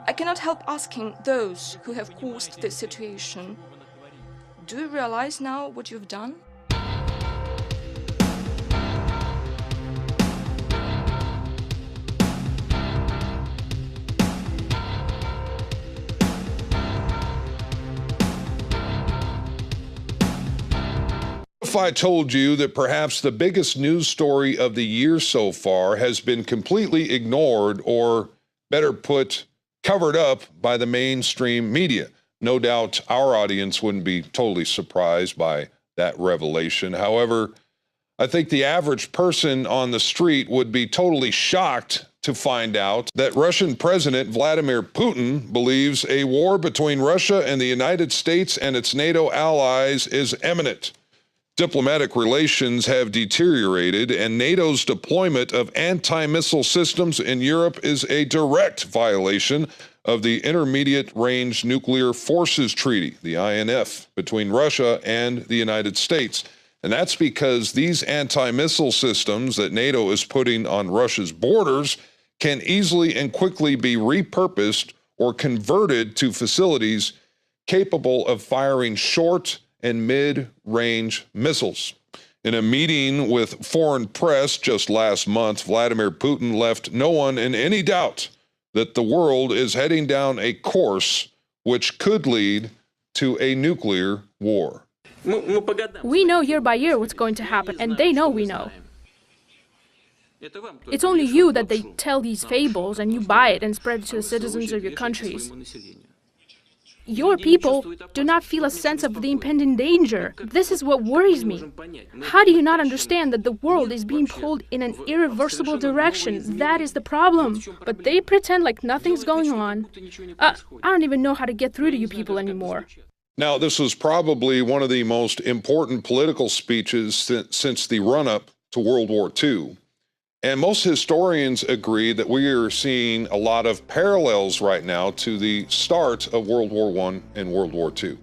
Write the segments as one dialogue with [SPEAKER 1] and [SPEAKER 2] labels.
[SPEAKER 1] I cannot help asking those who have caused this situation, do you realize now what you've done?
[SPEAKER 2] If I told you that perhaps the biggest news story of the year so far has been completely ignored, or better put, covered up by the mainstream media, no doubt our audience wouldn't be totally surprised by that revelation. However, I think the average person on the street would be totally shocked to find out that Russian President Vladimir Putin believes a war between Russia and the United States and its NATO allies is imminent. Diplomatic relations have deteriorated, and NATO's deployment of anti-missile systems in Europe is a direct violation of the Intermediate Range Nuclear Forces Treaty, the INF, between Russia and the United States. And that's because these anti-missile systems that NATO is putting on Russia's borders can easily and quickly be repurposed or converted to facilities capable of firing short and mid-range missiles. In a meeting with foreign press just last month, Vladimir Putin left no one in any doubt that the world is heading down a course which could lead to a nuclear war.
[SPEAKER 3] We know year by year what's going to happen, and they know we know. It's only you that they tell these fables, and you buy it and spread it to the citizens of your countries. Your people do not feel a sense of the impending danger. This is what worries me. How do you not understand that the world is being pulled in an irreversible direction? That is the problem. But they pretend like nothing's going on. I don't even know how to get through to you people anymore.
[SPEAKER 2] Now, this was probably one of the most important political speeches since the run-up to World War II. And most historians agree that we are seeing a lot of parallels right now to the start of World War I and World War II.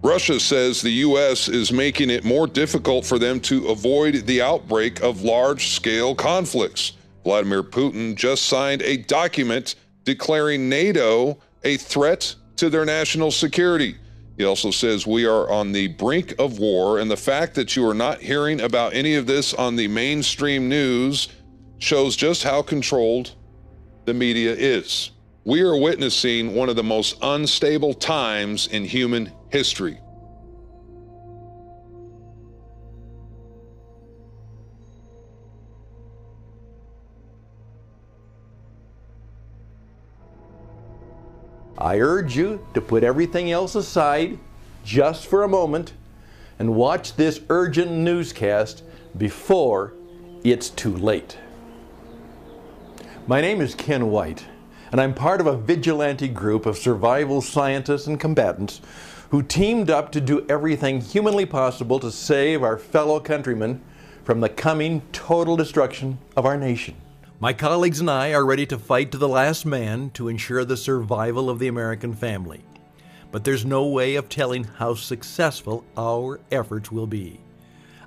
[SPEAKER 2] Russia says the U.S. is making it more difficult for them to avoid the outbreak of large-scale conflicts. Vladimir Putin just signed a document declaring NATO a threat to their national security. He also says we are on the brink of war, and the fact that you are not hearing about any of this on the mainstream news shows just how controlled the media is. We are witnessing one of the most unstable times in human history.
[SPEAKER 4] I urge you to put everything else aside just for a moment and watch this urgent newscast before it's too late. My name is Ken White, and I'm part of a vigilante group of survival scientists and combatants who teamed up to do everything humanly possible to save our fellow countrymen from the coming total destruction of our nation. My colleagues and I are ready to fight to the last man to ensure the survival of the American family. But there's no way of telling how successful our efforts will be.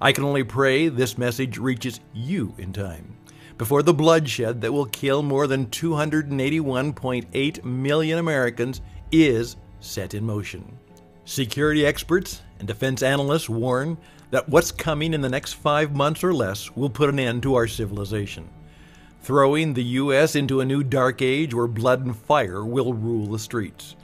[SPEAKER 4] I can only pray this message reaches you in time, before the bloodshed that will kill more than 281.8 million Americans is set in motion. Security experts and defense analysts warn that what's coming in the next 5 months or less will put an end to our civilization, throwing the U.S. into a new dark age where blood and fire will rule the streets.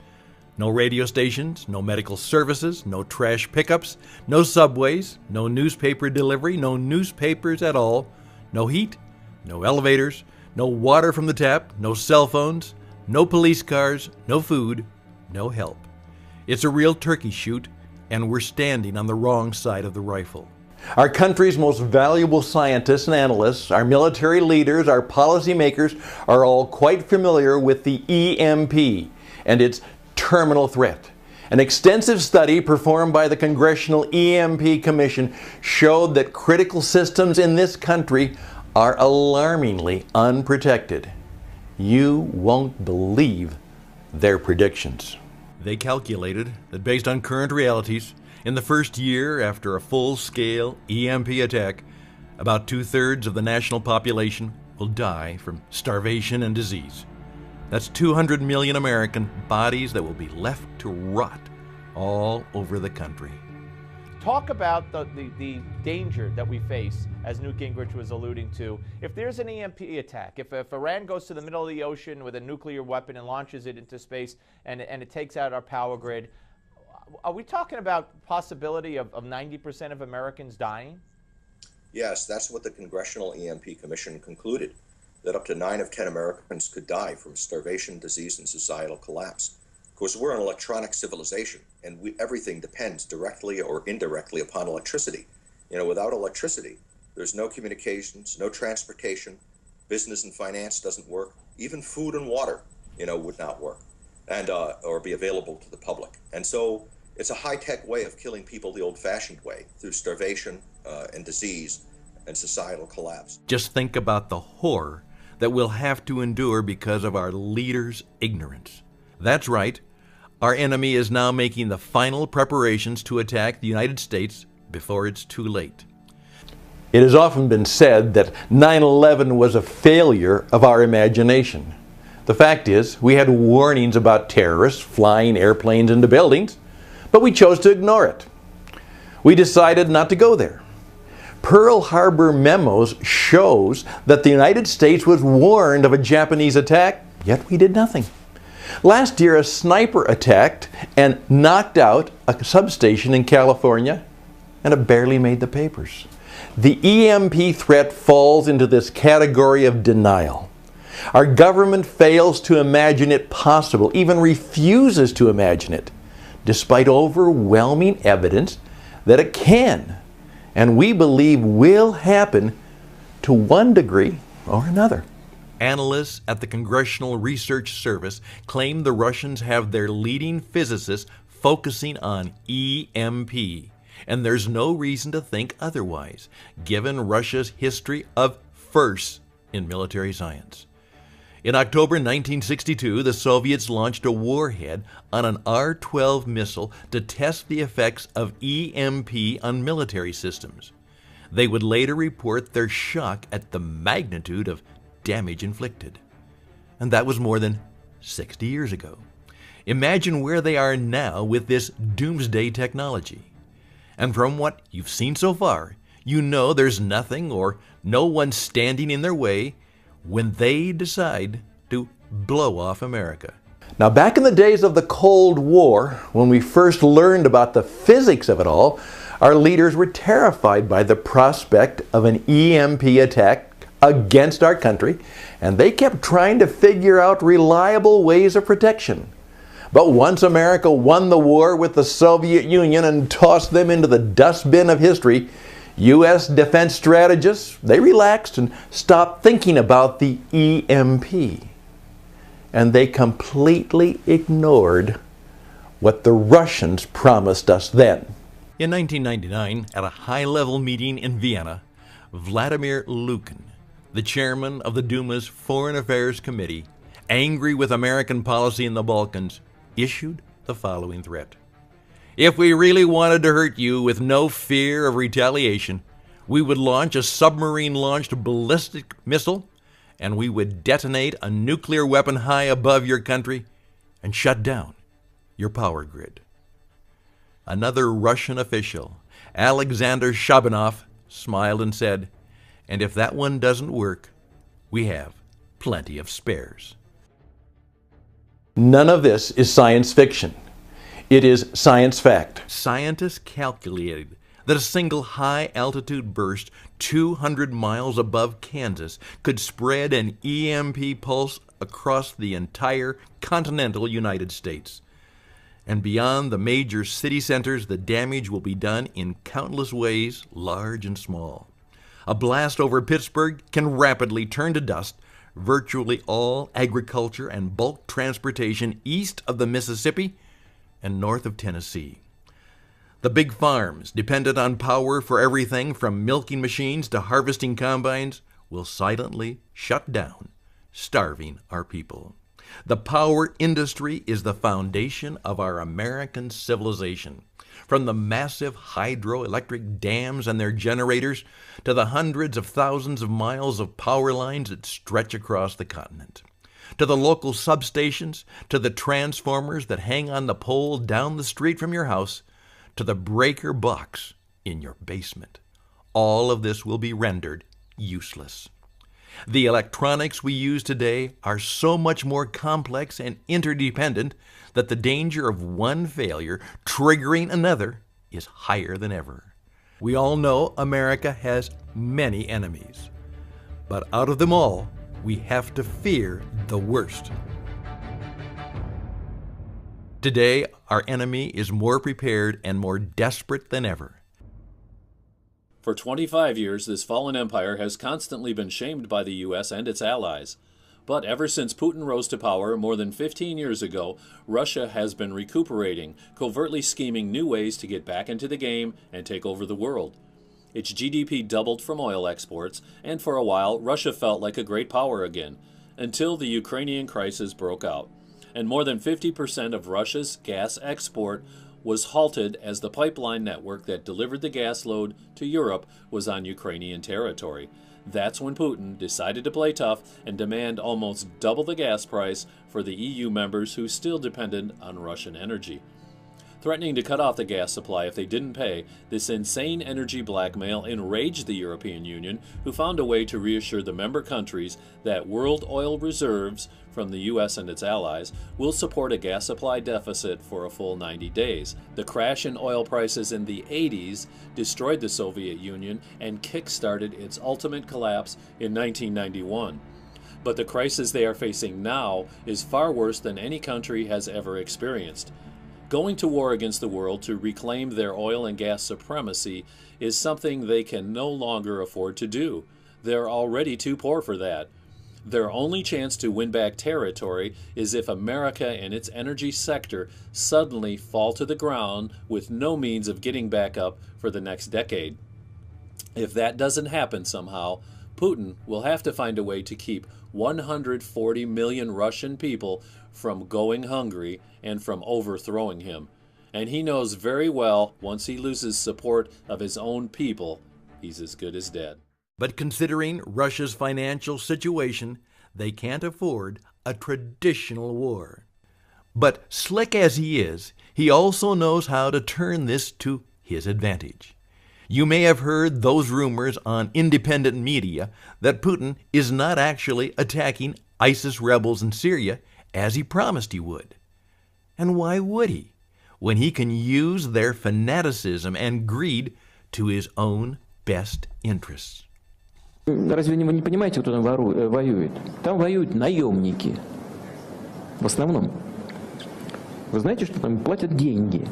[SPEAKER 4] No radio stations, no medical services, no trash pickups, no subways, no newspaper delivery, no newspapers at all, no heat, no elevators, no water from the tap, no cell phones, no police cars, no food, no help. It's a real turkey shoot, and we're standing on the wrong side of the rifle. Our country's most valuable scientists and analysts, our military leaders, our policymakers are all quite familiar with the EMP and its terminal threat. An extensive study performed by the Congressional EMP Commission showed that critical systems in this country are alarmingly unprotected. You won't believe their predictions. They calculated that based on current realities, in the first year after a full-scale EMP attack, about 2/3 of the national population will die from starvation and disease. That's 200 million American bodies that will be left to rot all over the country.
[SPEAKER 5] Talk about the danger that we face, as Newt Gingrich was alluding to. If there's an EMP attack, if Iran goes to the middle of the ocean with a nuclear weapon and launches it into space and it takes out our power grid, are we talking about possibility of 90% of Americans dying?
[SPEAKER 6] Yes, that's what the Congressional EMP Commission concluded, that up to 9 of 10 Americans could die from starvation, disease, and societal collapse. Of course, we're an electronic civilization, and everything depends directly or indirectly upon electricity. You know, without electricity, there's no communications, no transportation, business and finance doesn't work, even food and water, you know, would not work, and or be available to the public. And so it's a high-tech way of killing people the old-fashioned way, through starvation and disease and societal collapse.
[SPEAKER 4] Just think about the horror that we'll have to endure because of our leaders' ignorance. That's right. Our enemy is now making the final preparations to attack the United States before it's too late.
[SPEAKER 7] It has often been said that 9/11 was a failure of our imagination. The fact is, we had warnings about terrorists flying airplanes into buildings, but we chose to ignore it. We decided not to go there. Pearl Harbor memos shows that the United States was warned of a Japanese attack, yet we did nothing. Last year, a sniper attacked and knocked out a substation in California, and it barely made the papers. The EMP threat falls into this category of denial. Our government fails to imagine it possible, even refuses to imagine it, despite overwhelming evidence that it can, and we believe will happen to one degree or another.
[SPEAKER 4] Analysts at the Congressional Research Service claim the Russians have their leading physicists focusing on EMP, and there's no reason to think otherwise, given Russia's history of firsts in military science. In October 1962, the Soviets launched a warhead on an R-12 missile to test the effects of EMP on military systems. They would later report their shock at the magnitude of damage inflicted. And that was more than 60 years ago. Imagine where they are now with this doomsday technology. And from what you've seen so far, you know there's nothing or no one standing in their way when they decide to blow off America.
[SPEAKER 7] Now, back in the days of the Cold War, when we first learned about the physics of it all, our leaders were terrified by the prospect of an EMP attack against our country, and they kept trying to figure out reliable ways of protection. But once America won the war with the Soviet Union and tossed them into the dustbin of history, U.S. defense strategists, they relaxed and stopped thinking about the EMP. And they completely ignored what the Russians promised us then.
[SPEAKER 4] In 1999, at a high-level meeting in Vienna, Vladimir Lukin, the chairman of the Duma's Foreign Affairs Committee, angry with American policy in the Balkans, issued the following threat. If we really wanted to hurt you with no fear of retaliation, we would launch a submarine-launched ballistic missile, and we would detonate a nuclear weapon high above your country and shut down your power grid. Another Russian official, Alexander Shabanov, smiled and said, and if that one doesn't work, we have plenty of spares.
[SPEAKER 7] None of this is science fiction. It is science fact.
[SPEAKER 4] Scientists calculated that a single high-altitude burst 200 miles above Kansas could spread an EMP pulse across the entire continental United States. And beyond the major city centers, the damage will be done in countless ways, large and small. A blast over Pittsburgh can rapidly turn to dust virtually all agriculture and bulk transportation east of the Mississippi and north of Tennessee. The big farms, dependent on power for everything from milking machines to harvesting combines, will silently shut down, starving our people. The power industry is the foundation of our American civilization. From the massive hydroelectric dams and their generators to the hundreds of thousands of miles of power lines that stretch across the continent.
[SPEAKER 7] to the local substations, to the transformers that hang on the pole down the street from your house, to the breaker box in your basement. All of this will be rendered useless. The electronics we use today are so much more complex and interdependent that the danger of one failure triggering another is higher than ever. We all know America has many enemies, but out of them all, we have to fear the worst. Today, our enemy is more prepared and more desperate than ever.
[SPEAKER 8] For 25 years, this fallen empire has constantly been shamed by the U.S. and its allies. But ever since Putin rose to power more than 15 years ago, Russia has been recuperating, covertly scheming new ways to get back into the game and take over the world. Its GDP doubled from oil exports, and for a while, Russia felt like a great power again, until the Ukrainian crisis broke out. And more than 50% of Russia's gas export was halted as the pipeline network that delivered the gas load to Europe was on Ukrainian territory. That's when Putin decided to play tough and demand almost double the gas price for the EU members who still depended on Russian energy. Threatening to cut off the gas supply if they didn't pay, this insane energy blackmail enraged the European Union, who found a way to reassure the member countries that world oil reserves from the U.S. and its allies will support a gas supply deficit for a full 90 days. The crash in oil prices in the 80s destroyed the Soviet Union and kick-started its ultimate collapse in 1991. But the crisis they are facing now is far worse than any country has ever experienced. Going to war against the world to reclaim their oil and gas supremacy is something they can no longer afford to do. They're already too poor for that. Their only chance to win back territory is if America and its energy sector suddenly fall to the ground with no means of getting back up for the next decade. If that doesn't happen somehow, Putin will have to find a way to keep 140 million Russian people from going hungry and from overthrowing him. And he knows very well, once he loses support of his own people, he's as good as dead.
[SPEAKER 7] But considering Russia's financial situation, they can't afford a traditional war. But slick as he is, he also knows how to turn this to his advantage. You may have heard those rumors on independent media that Putin is not actually attacking ISIS rebels in Syria as he promised he would. And why would he, when he can use their fanaticism and greed to his own best interests?
[SPEAKER 9] Разве вы не понимаете, кто там воюет? Там воюют наемники. В основном. Вы знаете, что там платят деньги.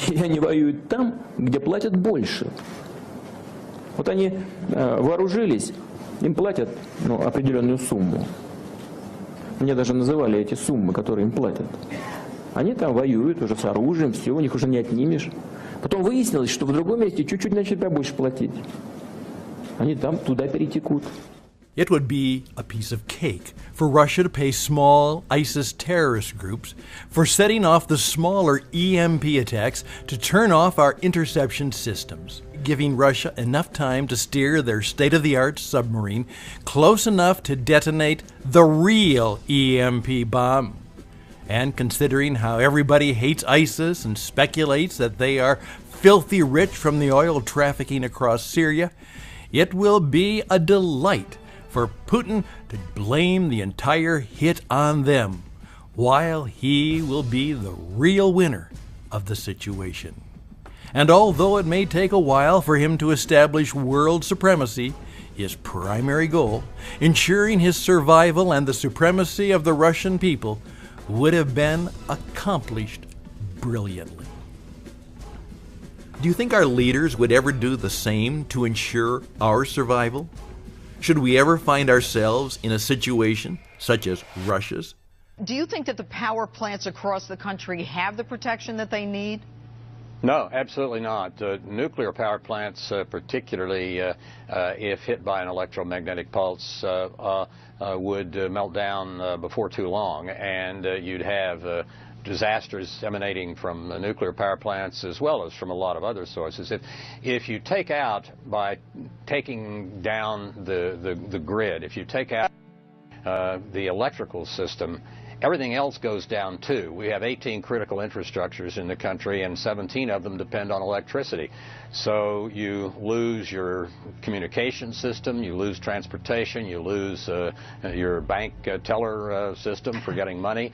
[SPEAKER 9] И они воюют там, где платят больше. Вот они вооружились, им платят определенную сумму. Мне даже называли эти суммы, которые им платят. Они там воюют уже с оружием, все, у них уже не отнимешь. Потом выяснилось, что в другом месте чуть-чуть начали побольше платить. Они там туда перетекут.
[SPEAKER 7] It would be a piece of cake for Russia to pay small ISIS terrorist groups for setting off the smaller EMP attacks to turn off our interception systems, giving Russia enough time to steer their state-of-the-art submarine close enough to detonate the real EMP bomb. And considering how everybody hates ISIS and speculates that they are filthy rich from the oil trafficking across Syria, it will be a delight for Putin to blame the entire hit on them, while he will be the real winner of the situation. And although it may take a while for him to establish world supremacy, his primary goal, ensuring his survival and the supremacy of the Russian people, would have been accomplished brilliantly. Do you think our leaders would ever do the same to ensure our survival? Should we ever find ourselves in a situation such as Russia's?
[SPEAKER 10] Do you think that the power plants across the country have the protection that they need?
[SPEAKER 11] No, absolutely not. Nuclear power plants, particularly if hit by an electromagnetic pulse, would melt down before too long, and you'd have disasters emanating from the nuclear power plants as well as from a lot of other sources. If you take out, by taking down the grid, if you take out the electrical system, everything else goes down too. We have 18 critical infrastructures in the country, and 17 of them depend on electricity. So you lose your communication system, you lose transportation, you lose your bank teller system for getting money.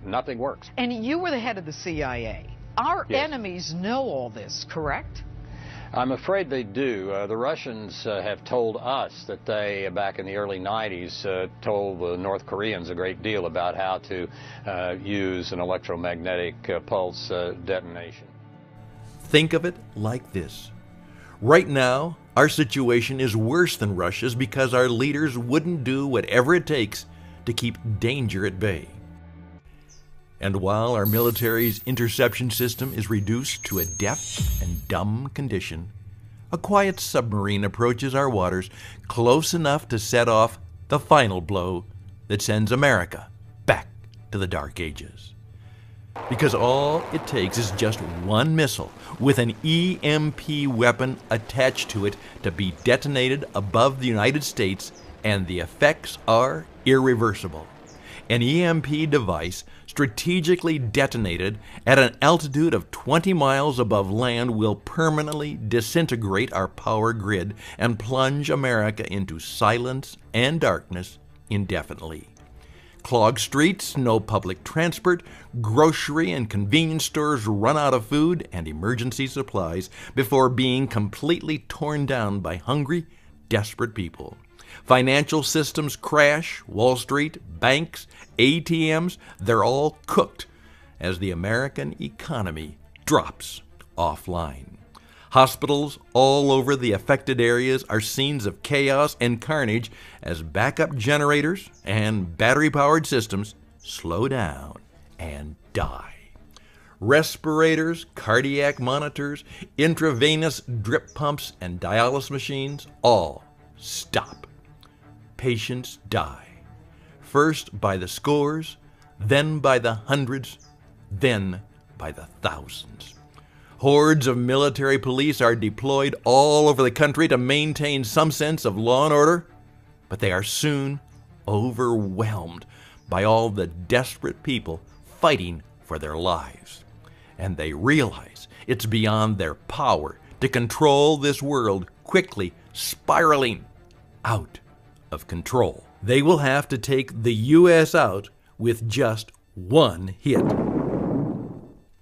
[SPEAKER 11] Nothing works.
[SPEAKER 10] And you were the head of the CIA. Our
[SPEAKER 11] Yes.
[SPEAKER 10] enemies know all this, correct?
[SPEAKER 11] I'm afraid they do. The Russians have told us that they, back in the early 90s, told the North Koreans a great deal about how to use an electromagnetic pulse detonation.
[SPEAKER 7] Think of it like this. Right now, our situation is worse than Russia's because our leaders wouldn't do whatever it takes to keep danger at bay. And while our military's interception system is reduced to a deaf and dumb condition, a quiet submarine approaches our waters close enough to set off the final blow that sends America back to the Dark Ages. Because all it takes is just one missile with an EMP weapon attached to it to be detonated above the United States, and the effects are irreversible. An EMP device strategically detonated at an altitude of 20 miles above land will permanently disintegrate our power grid and plunge America into silence and darkness indefinitely. Clogged streets, no public transport, grocery and convenience stores run out of food and emergency supplies before being completely torn down by hungry, desperate people. Financial systems crash, Wall Street, banks, ATMs, they're all cooked as the American economy drops offline. Hospitals all over the affected areas are scenes of chaos and carnage as backup generators and battery-powered systems slow down and die. Respirators, cardiac monitors, intravenous drip pumps, and dialysis machines all stop. Patients die, first by the scores, then by the hundreds, then by the thousands. Hordes of military police are deployed all over the country to maintain some sense of law and order, but they are soon overwhelmed by all the desperate people fighting for their lives. And they realize it's beyond their power to control this world quickly spiraling out of control. They will have to take the U.S. out with just one hit.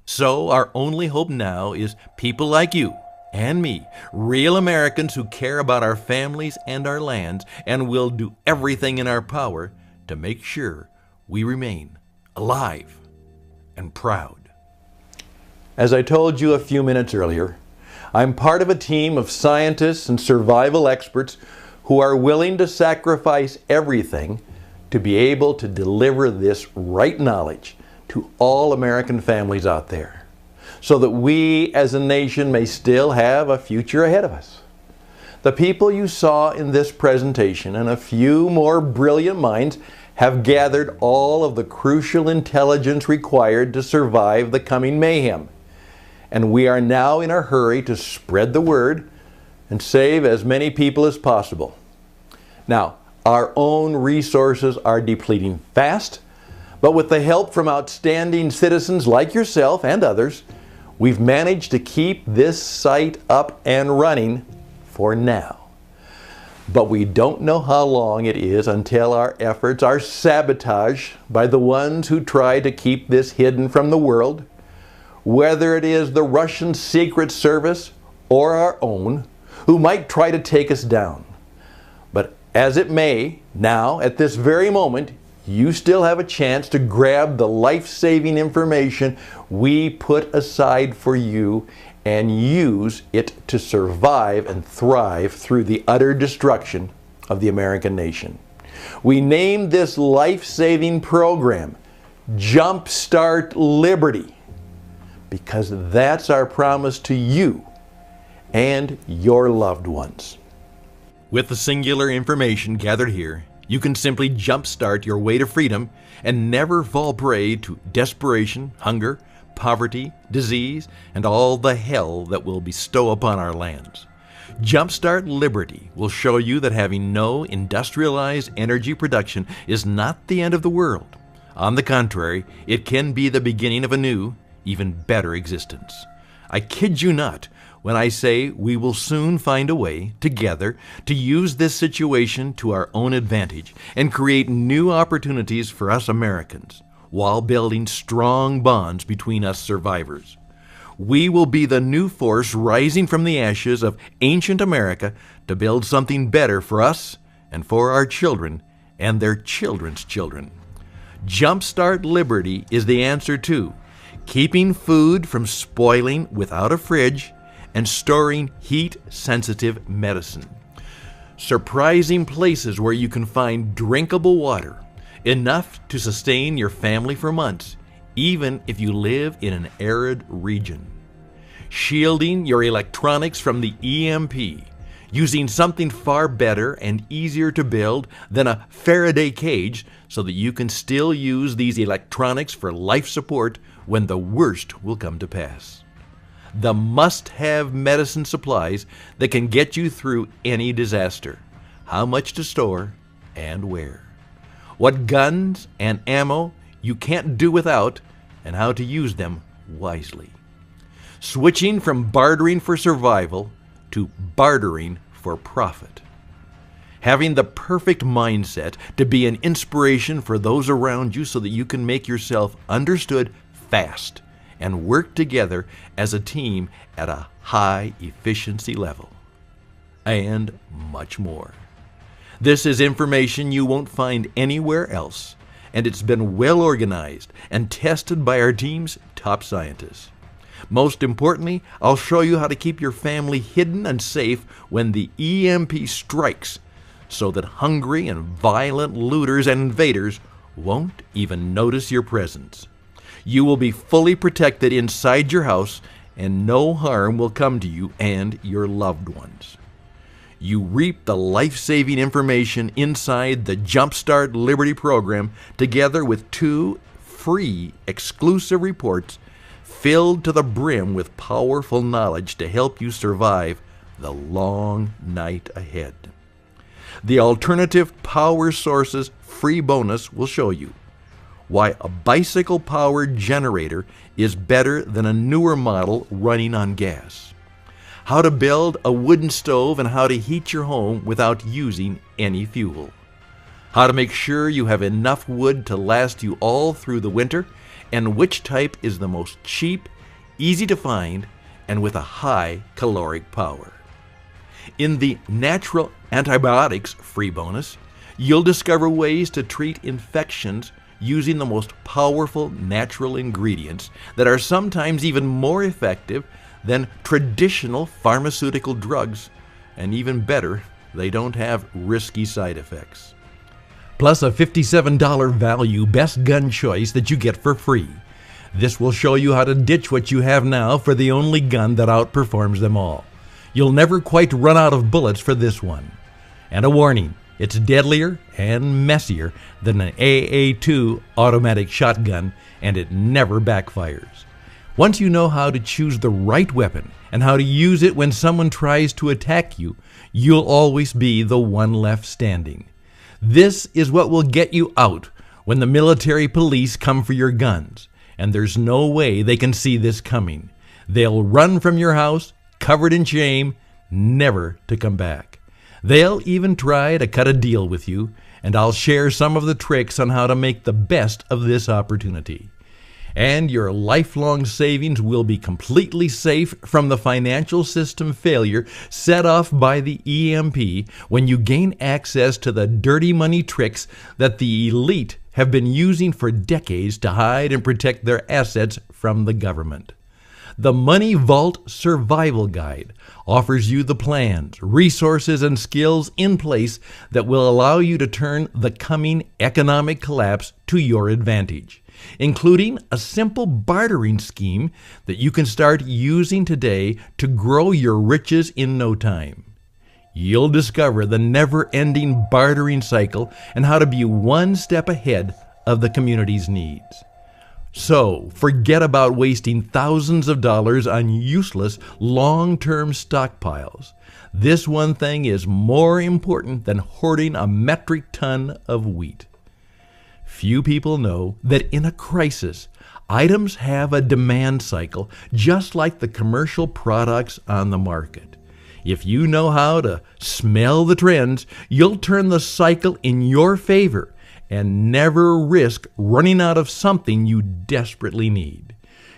[SPEAKER 7] So our only hope now is people like you and me, real Americans who care about our families and our lands and will do everything in our power to make sure we remain alive and proud. As I told you a few minutes earlier, I'm part of a team of scientists and survival experts who are willing to sacrifice everything to be able to deliver this right knowledge to all American families out there, so that we as a nation may still have a future ahead of us. The people you saw in this presentation and a few more brilliant minds have gathered all of the crucial intelligence required to survive the coming mayhem. And we are now in a hurry to spread the word and save as many people as possible. Now, our own resources are depleting fast, but with the help from outstanding citizens like yourself and others, we've managed to keep this site up and running for now. But we don't know how long it is until our efforts are sabotaged by the ones who try to keep this hidden from the world, whether it is the Russian Secret Service or our own, who might try to take us down. But as it may, now, at this very moment, you still have a chance to grab the life-saving information we put aside for you and use it to survive and thrive through the utter destruction of the American nation. We named this life-saving program Jumpstart Liberty because that's our promise to you and your loved ones. With the singular information gathered here, you can simply jumpstart your way to freedom and never fall prey to desperation, hunger, poverty, disease, and all the hell that will bestow upon our lands. Jumpstart Liberty will show you that having no industrialized energy production is not the end of the world. On the contrary, it can be the beginning of a new, even better existence. I kid you not when I say we will soon find a way, together, to use this situation to our own advantage and create new opportunities for us Americans, while building strong bonds between us survivors. We will be the new force rising from the ashes of ancient America to build something better for us and for our children and their children's children. Jumpstart Liberty is the answer to keeping food from spoiling without a fridge and storing heat-sensitive medicine. Surprising places where you can find drinkable water, enough to sustain your family for months, even if you live in an arid region. Shielding your electronics from the EMP, using something far better and easier to build than a Faraday cage so that you can still use these electronics for life support when the worst will come to pass. The must-have medicine supplies that can get you through any disaster. How much to store and where. What guns and ammo you can't do without, and how to use them wisely. Switching from bartering for survival to bartering for profit. Having the perfect mindset to be an inspiration for those around you so that you can make yourself understood fast and work together as a team at a high efficiency level. And much more. This is information you won't find anywhere else, and it's been well organized and tested by our team's top scientists. Most importantly, I'll show you how to keep your family hidden and safe when the EMP strikes, so that hungry and violent looters and invaders won't even notice your presence. You will be fully protected inside your house, and no harm will come to you and your loved ones. You reap the life-saving information inside the Jumpstart Liberty program, together with 2 free exclusive reports filled to the brim with powerful knowledge to help you survive the long night ahead. The Alternative Power Sources free bonus will show you why a bicycle-powered generator is better than a newer model running on gas, how to build a wooden stove and how to heat your home without using any fuel, how to make sure you have enough wood to last you all through the winter, and which type is the most cheap, easy to find, and with a high caloric power. In the Natural Antibiotics free bonus, you'll discover ways to treat infections using the most powerful natural ingredients that are sometimes even more effective than traditional pharmaceutical drugs, and even better, they don't have risky side effects. Plus a $57 value best gun choice that you get for free. This will show you how to ditch what you have now for the only gun that outperforms them all. You'll never quite run out of bullets for this one. And a warning, it's deadlier and messier than an AA-2 automatic shotgun, and it never backfires. Once you know how to choose the right weapon and how to use it when someone tries to attack you, you'll always be the one left standing. This is what will get you out when the military police come for your guns, and there's no way they can see this coming. They'll run from your house, covered in shame, never to come back. They'll even try to cut a deal with you, and I'll share some of the tricks on how to make the best of this opportunity. And your lifelong savings will be completely safe from the financial system failure set off by the EMP when you gain access to the dirty money tricks that the elite have been using for decades to hide and protect their assets from the government. The Money Vault Survival Guide offers you the plans, resources, and skills in place that will allow you to turn the coming economic collapse to your advantage, including a simple bartering scheme that you can start using today to grow your riches in no time. You'll discover the never-ending bartering cycle and how to be one step ahead of the community's needs. So, forget about wasting thousands of dollars on useless long-term stockpiles. This one thing is more important than hoarding a metric ton of wheat. Few people know that in a crisis, items have a demand cycle just like the commercial products on the market. If you know how to smell the trends, you'll turn the cycle in your favor and never risk running out of something you desperately need.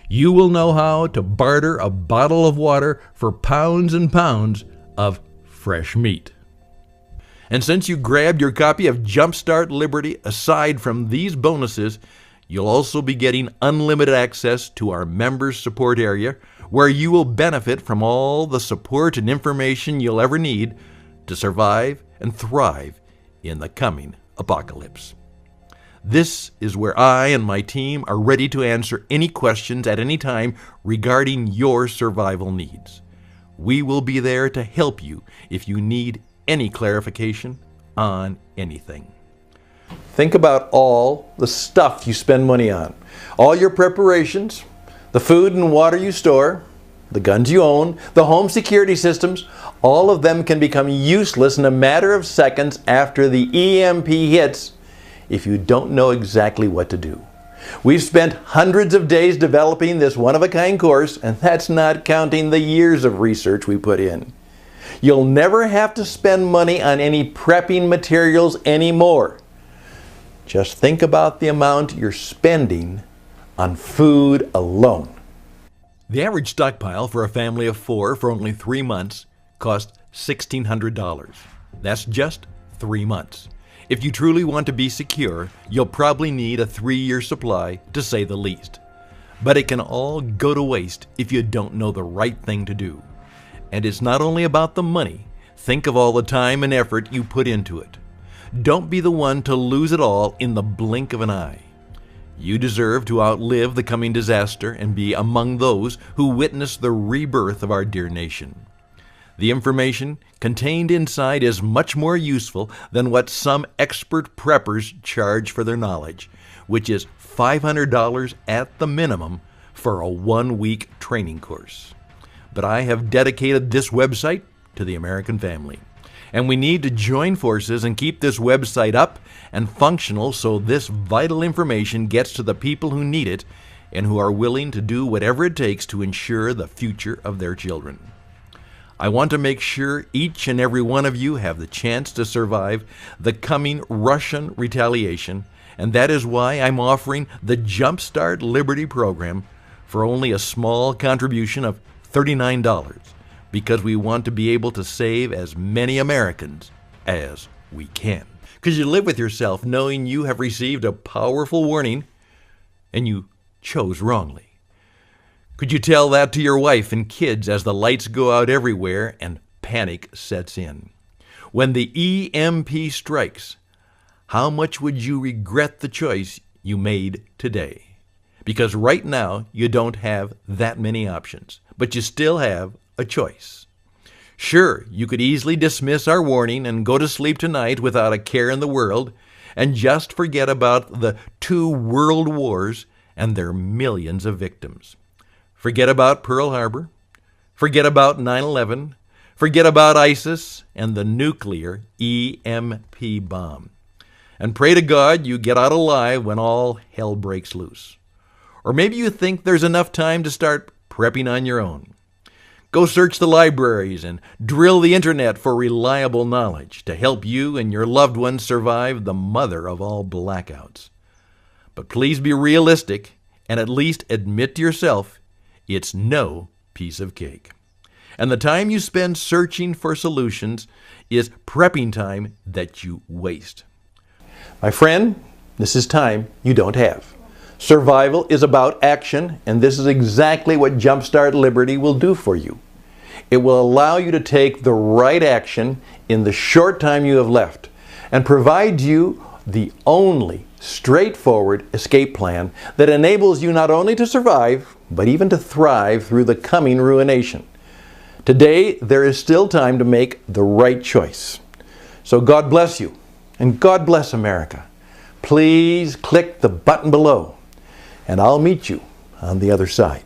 [SPEAKER 7] You will know how to barter a bottle of water for pounds and pounds of fresh meat. And since you grabbed your copy of Jumpstart Liberty, aside from these bonuses, you'll also be getting unlimited access to our members support area, where you will benefit from all the support and information you'll ever need to survive and thrive in the coming apocalypse. This is where I and my team are ready to answer any questions at any time regarding your survival needs. We will be there to help you if you need any clarification on anything. Think about all the stuff you spend money on, all your preparations, the food and water you store, the guns you own, the home security systems. All of them can become useless in a matter of seconds after the EMP hits if you don't know exactly what to do. We've spent hundreds of days developing this one-of-a-kind course, and that's not counting the years of research we put in. You'll never have to spend money on any prepping materials anymore. Just think about the amount you're spending on food alone. The average stockpile for a family of 4 for only 3 months costs $1,600. That's just 3 months. If you truly want to be secure, you'll probably need a 3-year supply, to say the least. But it can all go to waste if you don't know the right thing to do. And it's not only about the money. Think of all the time and effort you put into it. Don't be the one to lose it all in the blink of an eye. You deserve to outlive the coming disaster and be among those who witness the rebirth of our dear nation. The information contained inside is much more useful than what some expert preppers charge for their knowledge, which is $500 at the minimum for a 1-week training course. But I have dedicated this website to the American family, and we need to join forces and keep this website up and functional so this vital information gets to the people who need it and who are willing to do whatever it takes to ensure the future of their children. I want to make sure each and every one of you have the chance to survive the coming Russian retaliation, and that is why I'm offering the Jumpstart Liberty program for only a small contribution of $39, because we want to be able to save as many Americans as we can. Because you live with yourself knowing you have received a powerful warning and you chose wrongly. Could you tell that to your wife and kids as the lights go out everywhere and panic sets in? When the EMP strikes, how much would you regret the choice you made today? Because right now you don't have that many options, but you still have a choice. Sure, you could easily dismiss our warning and go to sleep tonight without a care in the world and just forget about the 2 world wars and their millions of victims. Forget about Pearl Harbor, forget about 9/11, forget about ISIS and the nuclear EMP bomb. And pray to God you get out alive when all hell breaks loose. Or maybe you think there's enough time to start prepping on your own. Go search the libraries and drill the internet for reliable knowledge to help you and your loved ones survive the mother of all blackouts. But please be realistic and at least admit to yourself it's no piece of cake. And the time you spend searching for solutions is prepping time that you waste. My friend, this is time you don't have. Survival is about action, and this is exactly what Jumpstart Liberty will do for you. It will allow you to take the right action in the short time you have left and provide you the only straightforward escape plan that enables you not only to survive, but even to thrive through the coming ruination. Today, there is still time to make the right choice. So God bless you, and God bless America. Please click the button below. and I'll meet you on the other side.